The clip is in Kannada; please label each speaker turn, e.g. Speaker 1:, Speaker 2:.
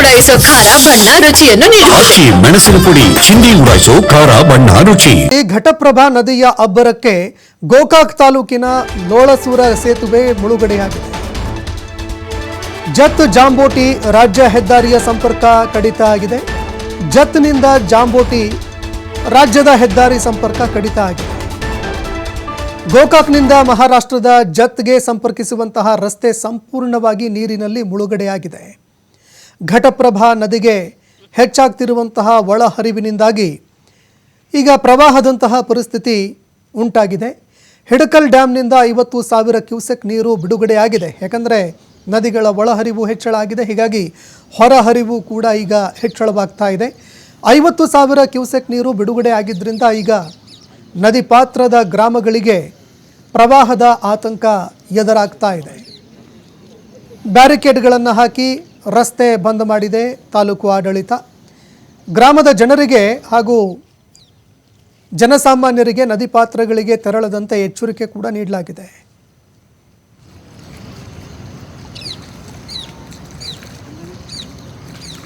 Speaker 1: ಉಡಾಯಿಸೋ ಖಾರ ಬಣ್ಣ ರುಚಿಯನ್ನು ನೀಡುತ್ತದೆ.
Speaker 2: ಅಕ್ಕಿ ಮೆಣಸಿನ ಪುಡಿ ಚಿಂದಿ ಉಡಾಯಿಸೋ ಖಾರ ಬಣ್ಣ ರುಚಿ.
Speaker 3: ಈ ಘಟಪ್ರಭಾ ನದಿಯ ಅಬ್ಬರಕ್ಕೆ ಗೋಕಾಕ್ ತಾಲೂಕಿನ ಲೋಳಸೂರ ಸೇತುವೆ ಮುಳುಗಡೆಯಾಗಿದೆ. ಜತ್ ಜಾಂಬೋಟಿ ರಾಜ್ಯ ಹೆದ್ದಾರಿಯ ಸಂಪರ್ಕ ಕಡಿತ ಆಗಿದೆ. ಜತ್ನಿಂದ ಜಾಂಬೋಟಿ ರಾಜ್ಯದ ಹೆದ್ದಾರಿ ಸಂಪರ್ಕ ಕಡಿತ ಆಗಿದೆ. ಗೋಕಾಕ್ನಿಂದ ಮಹಾರಾಷ್ಟ್ರದ ಜತ್ಗೆ ಸಂಪರ್ಕಿಸುವಂತಹ ರಸ್ತೆ ಸಂಪೂರ್ಣವಾಗಿ ನೀರಿನಲ್ಲಿ ಮುಳುಗಡೆಯಾಗಿದೆ. ಘಟಪ್ರಭಾ ನದಿಗೆ ಹೆಚ್ಚಾಗ್ತಿರುವಂತಹ ಒಳಹರಿವಿನಿಂದಾಗಿ ಈಗ ಪ್ರವಾಹದಂತಹ ಪರಿಸ್ಥಿತಿ ಉಂಟಾಗಿದೆ. ಹಿಡಕಲ್ ಡ್ಯಾಮ್ನಿಂದ 50,000 ಕ್ಯೂಸೆಕ್ ನೀರು ಬಿಡುಗಡೆಯಾಗಿದೆ. ಯಾಕಂದರೆ ನದಿಗಳ ಒಳಹರಿವು ಹೆಚ್ಚಳ ಆಗಿದೆ, ಹೀಗಾಗಿ ಹೊರಹರಿವು ಕೂಡ ಈಗ ಹೆಚ್ಚಳವಾಗ್ತಾ ಇದೆ. 50,000 ಕ್ಯೂಸೆಕ್ ನೀರು ಬಿಡುಗಡೆ ಆಗಿದ್ದರಿಂದ ಈಗ ನದಿ ಪಾತ್ರದ ಗ್ರಾಮಗಳಿಗೆ ಪ್ರವಾಹದ ಆತಂಕ ಎದುರಾಗ್ತಾ ಇದೆ. ಬ್ಯಾರಿಕೇಡ್ಗಳನ್ನು ಹಾಕಿ ರಸ್ತೆ ಬಂದ್ ಮಾಡಿದೆ ತಾಲೂಕು ಆಡಳಿತ. ಗ್ರಾಮದ ಜನರಿಗೆ ಹಾಗೂ ಜನಸಾಮಾನ್ಯರಿಗೆ ನದಿ ಪಾತ್ರಗಳಿಗೆ ತೆರಳದಂತೆ ಎಚ್ಚರಿಕೆ ಕೂಡ ನೀಡಲಾಗಿದೆ.